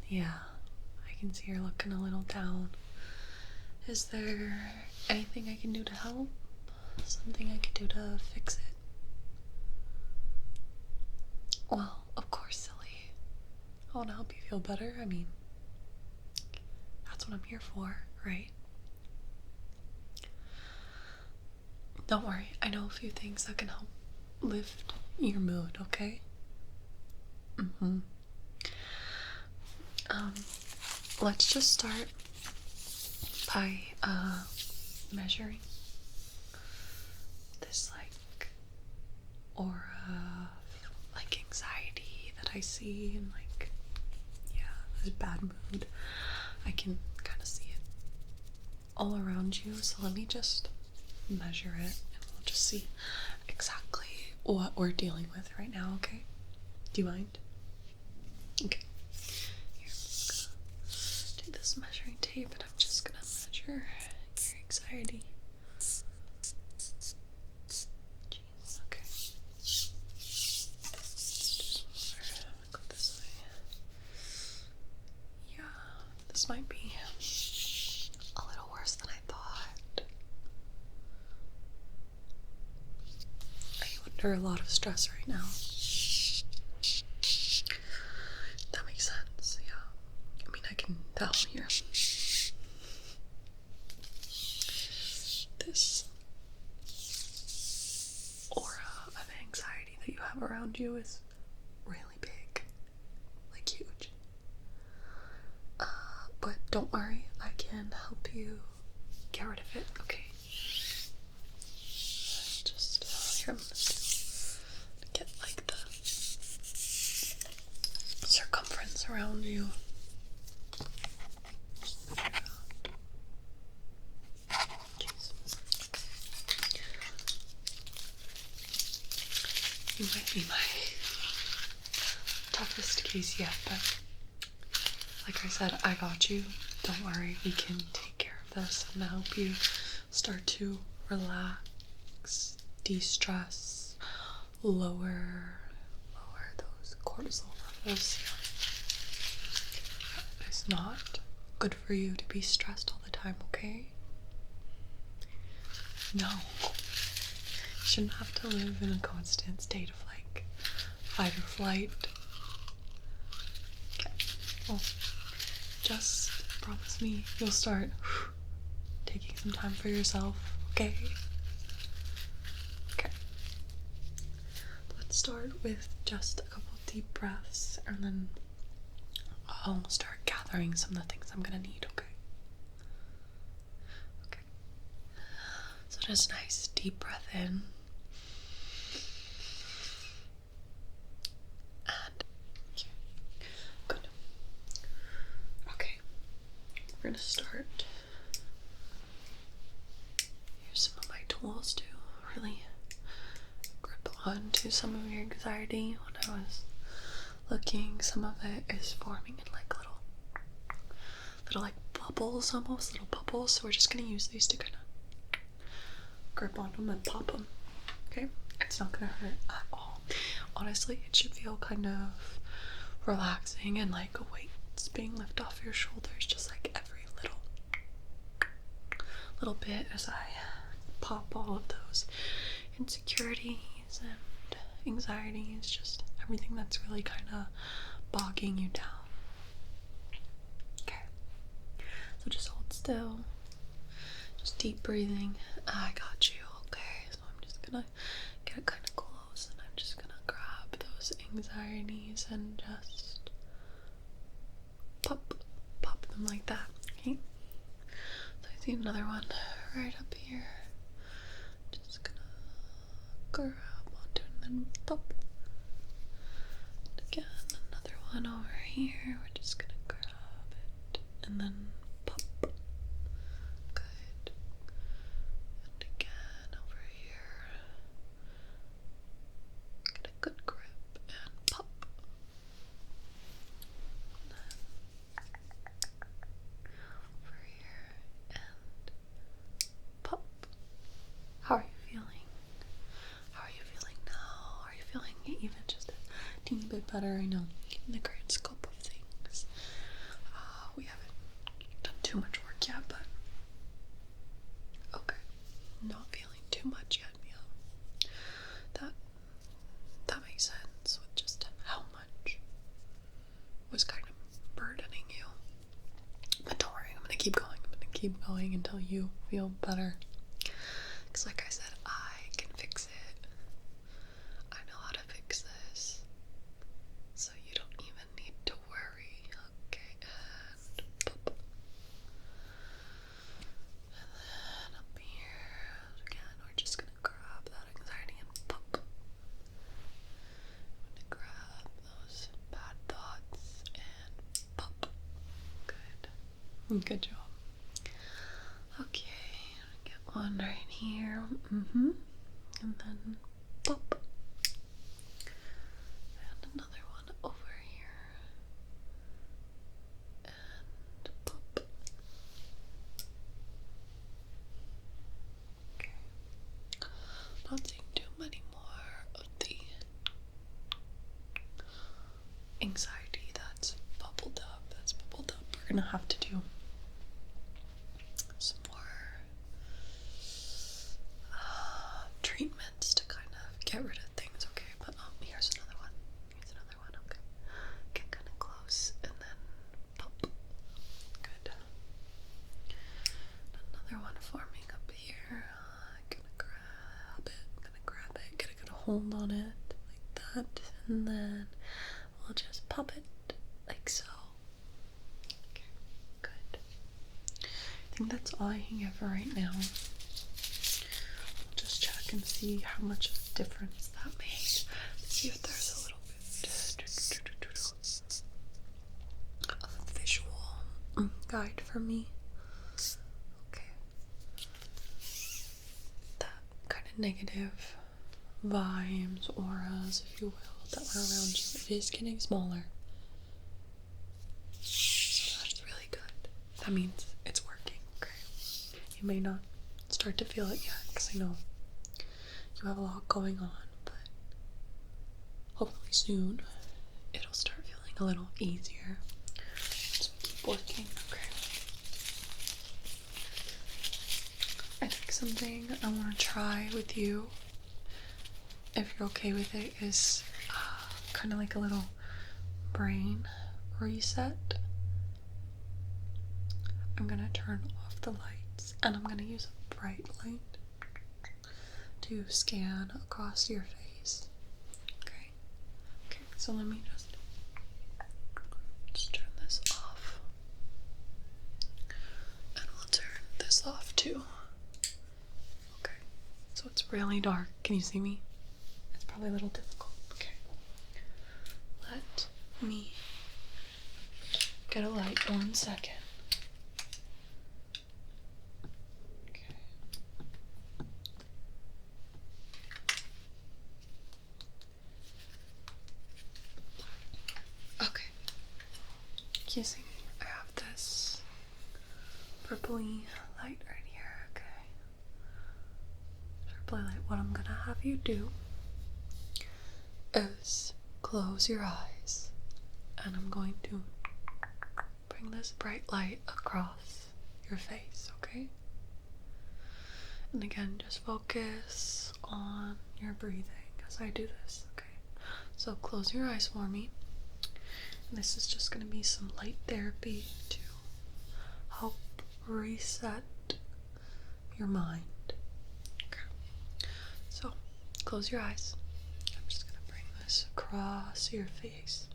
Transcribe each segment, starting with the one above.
Yeah, I can see you're looking a little down. Is there anything I can do to help? Something I could do to fix it? Well, of course, silly. I want to help you feel better. I mean, that's what I'm here for, right? Don't worry, I know a few things that can help lift your mood, okay? Mm-hmm. Let's just start by, measuring this, like, aura of, like, anxiety that I see and, like, yeah, this bad mood. I can kind of see it all around you, so let me just measure it and we'll just see exactly what we're dealing with right now, okay? Do you mind? Okay. Here, do this measuring tape and I'm just gonna measure your anxiety. Jeez, okay. Just go this way. Yeah, this might be a little worse than I thought. Are you under a lot of stress right now? That makes sense, yeah. I mean, I can tell here. This aura of anxiety that you have around you is really big, like huge. But don't worry, I can help you get rid of it, okay? Just, here, I'm gonna get like the circumference around you. Jeez. You might be my toughest case yet, but like I said, I got you. Don't worry, we can take care of this and help you start to relax, de-stress, lower those cortisol levels. It's not good for you to be stressed all the time, okay? No. You shouldn't have to live in a constant state of like fight or flight. Okay. Well, just promise me you'll start taking some time for yourself, okay? Okay. Let's start with just a couple deep breaths and then I'll start gathering some of the things I'm gonna need, okay? Okay. So just nice deep breath in. And good. Okay. We're gonna start. Here's some of my tools to really grip onto some of your anxiety. When I was looking, some of it is forming in like little like bubbles, almost little bubbles. So we're just gonna use these to kind of grip on them and pop them. Okay, it's not gonna hurt at all. Honestly, it should feel kind of relaxing and like a weight's being lifted off your shoulders, just like every little bit as I pop all of those insecurities and anxieties, just everything that's really kind of bogging you down. Okay, so just hold still, just deep breathing. I got you. Okay, so I'm just gonna get kind of close and I'm just gonna grab those anxieties and just pop them like that. Okay, so I see another one right up here. Just gonna grab onto it and then pop. And again, another one over here. We're just gonna grab it and then pop. Good. And again over here. Get a good grip and pop. And then over here and pop. How are you feeling? How are you feeling now? Are you feeling even just a teeny bit better? I know in the grand scope of things keep going until you feel better. Because like I said, I can fix it. I know how to fix this. So you don't even need to worry. Okay, and pop. And then up here, again, we're just gonna grab that anxiety and pop. I'm gonna grab those bad thoughts and pop. Good job. Okay, get one right here. And then pop. And another one over here. And pop. Okay. Not seeing too many more of the anxiety that's bubbled up. We're gonna have to do some more treatments to kind of get rid of things, okay? But here's another one. Okay. Get kind of close and then pop. Good. Another one forming up here. Gonna grab it, get a good hold on it like that, and then we'll just pop it like so. Okay, good. I think that's all I can get for right now. I'll just check and see how much of a difference that made. Let's see if there's a little bit of a visual guide for me. Okay. That kind of negative vibes, auras, if you will, that were around you, it is getting smaller. So that's really good. That means it's working, okay? You may not start to feel it yet, because I know you have a lot going on, but hopefully soon it'll start feeling a little easier as we keep working, okay? I think something I want to try with you, if you're okay with it, is kind of like a little brain reset. I'm gonna turn off the lights and I'm gonna use a bright light to scan across your face. Okay, so let me just turn this off, and we'll turn this off too. Okay, so it's really dark. Can you see me? It's probably a little difficult. Okay, let me get a light. 1 second. Okay. Okay. Can you see me? I have this purpley light right here. Okay. Purpley light. What I'm gonna have you do is close your eyes, and I'm going to bring this bright light across your face, okay? And again, just focus on your breathing as I do this, okay? So close your eyes for me. And this is just going to be some light therapy to help reset your mind. Okay. So close your eyes. I'm just going to bring this across your face.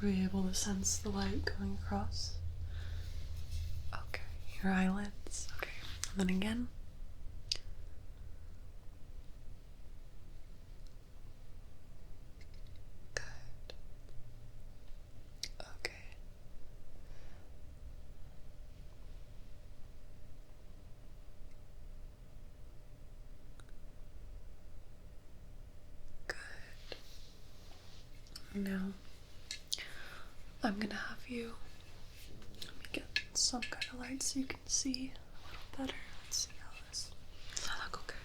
Were you able to sense the light going across? Okay, your eyelids. Okay, and then again. Good. Okay. Good. Now, I'm gonna have you, let me get some kind of light so you can see a little better. Let's see how this, does that look okay?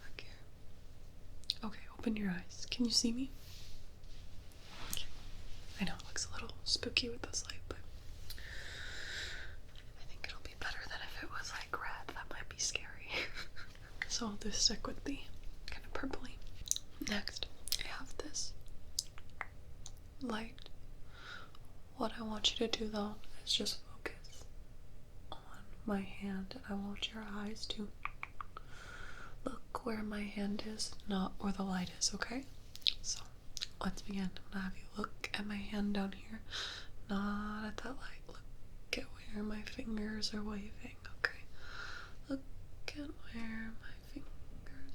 Back here. Okay, open your eyes. Can you see me? Okay. I know it looks a little spooky with this light, but I think it'll be better than if it was like red. That might be scary. So I'll just stick with the kind of purpley. Next, I have this I want you to do though is just focus on my hand, and I want your eyes to look where my hand is, not where the light is, okay? So let's begin. I'm gonna have you look at my hand down here, not at that light. Look at where my fingers are waving, okay? Look at where my fingers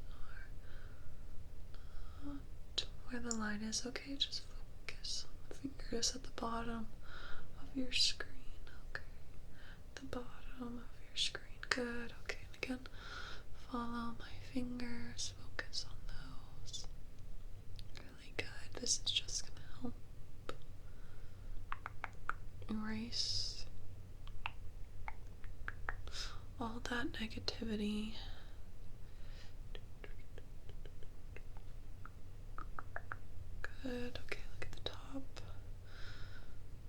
are, not where the light is, okay? Just focus on the fingers at the bottom of your screen, okay? The bottom of your screen, good, okay, and again, follow my fingers, focus on those, really good. This is just gonna help erase all that negativity. Good, okay, look at the top.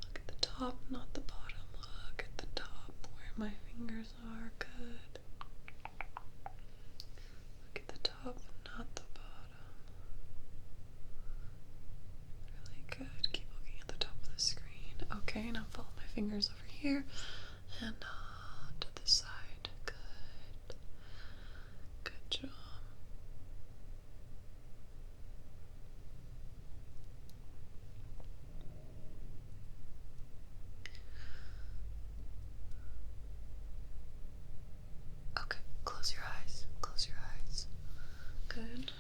Look at the top, not the bottom. Look at the top where my fingers are. Good. Look at the top, not the bottom. Really good. Keep looking at the top of the screen. Okay, now follow my fingers over here and to the side. Good. Good job. Okay, close your eyes. Close your eyes. Good.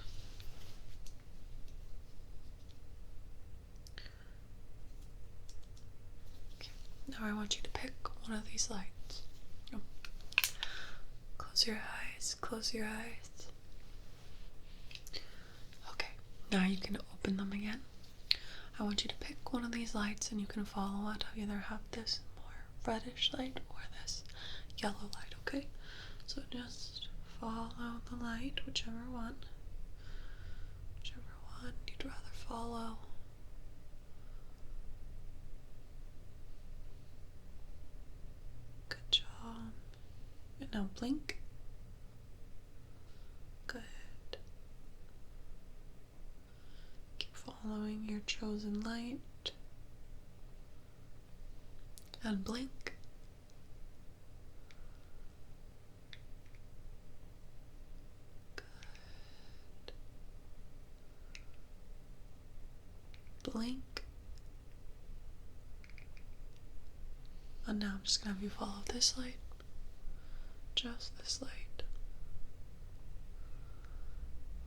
Okay, now I want you to pick one of these lights. Oh. Close your eyes. Close your eyes. Okay, now you can open them again. I want you to pick one of these lights and you can follow it. I'll either have this more reddish light or this yellow light, okay? So just follow the light, whichever one you'd rather follow. Good job. And now blink. Good. Keep following your chosen light. And blink. Good. Blink. And now I'm just gonna have you follow this light. Just this light.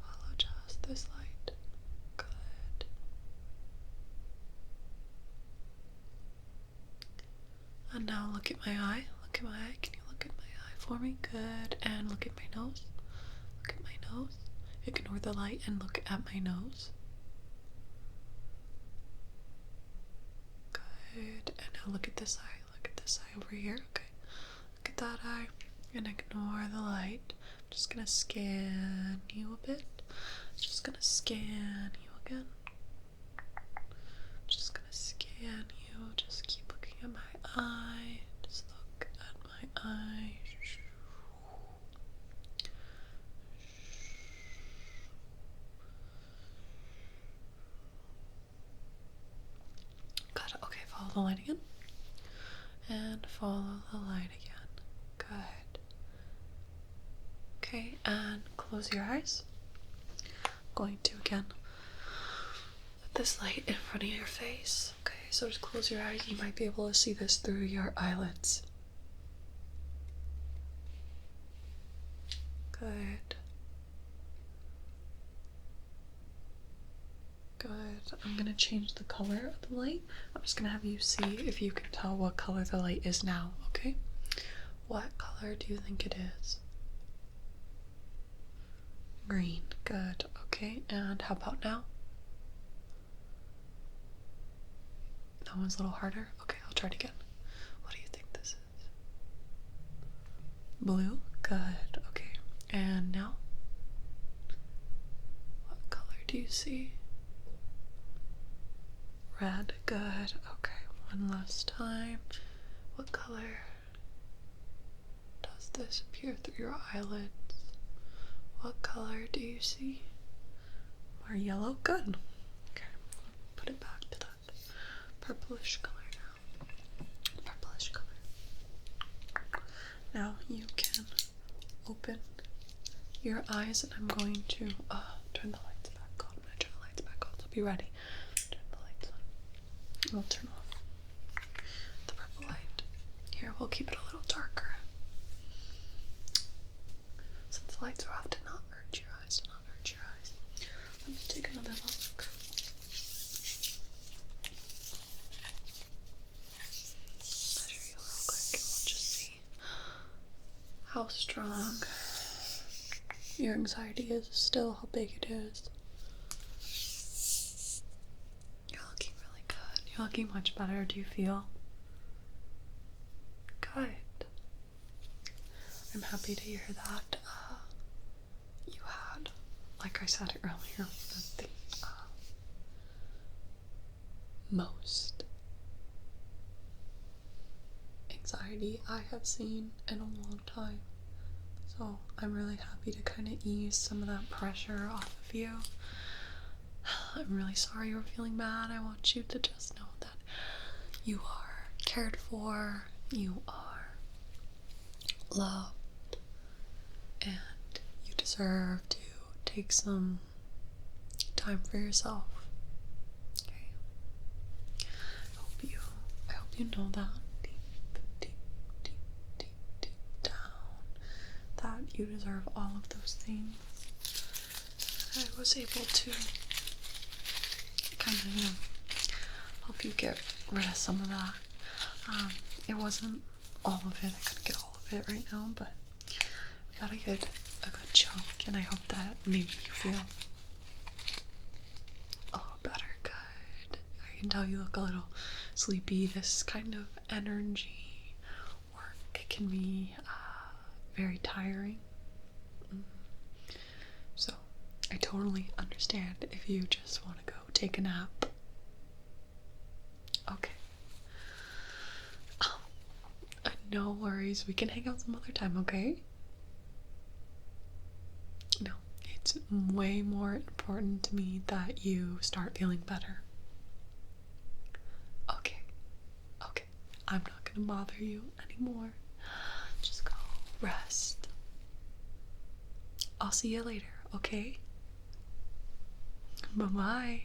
Follow just this light. Good. And now look at my eye. Look at my eye. Can you look at my eye for me? Good. And look at my nose. Look at my nose. Ignore the light and look at my nose. Good. And now look at this eye. Look at this eye over here. Okay. Look at that eye. And ignore the light. I'm just gonna scan you a bit. Just gonna scan you again. Just gonna scan you. Just keep looking at my eye. Just look at my eye. Got it. Okay, follow the light again. And follow the light again. Good. Okay, and close your eyes. I'm going to again put this light in front of your face. Okay, so just close your eyes. You might be able to see this through your eyelids. Good. Good. I'm gonna change the color of the light. I'm just gonna have you see if you can tell what color the light is now, okay? What color do you think it is? Green. Good. Okay, and how about now? That one's a little harder. Okay, I'll try it again. What do you think this is? Blue. Good. Okay, and now? What color do you see? Red. Good. Okay, one last time. What color does this appear through your eyelids? What color do you see? More yellow? Good. Okay, put it back to that purplish color now. Now you can open your eyes, and I'm going to turn the lights back on. I'm going to turn the lights back on, so be ready. Turn the lights on. We'll turn off the purple light. Here, we'll keep it a little darker. Since the lights are off, to not hurt your eyes, Let me take another look. Measure you real quick, and we'll just see how strong your anxiety is still, how big it is. You're looking really good. You're looking much better. Do you feel? Good. I'm happy to hear that. You had, like I said earlier, the most anxiety I have seen in a long time. So I'm really happy to kind of ease some of that pressure off of you. I'm really sorry you were feeling bad. I want you to just know that you are cared for, you are loved, and you deserve to take some time for yourself. Okay? I hope you know that deep down that you deserve all of those things. I was able to kind of, help you get rid of some of that. It wasn't all of it. I couldn't get all of it right now, but we got a good chunk, and I hope that made you feel a little better. Good. I can tell you look a little sleepy. This kind of energy work can be very tiring. So I totally understand if you just want to go take a nap. Okay. No worries. We can hang out some other time, okay? No, it's way more important to me that you start feeling better. Okay. I'm not gonna bother you anymore. Just go rest. I'll see you later, okay? Bye-bye.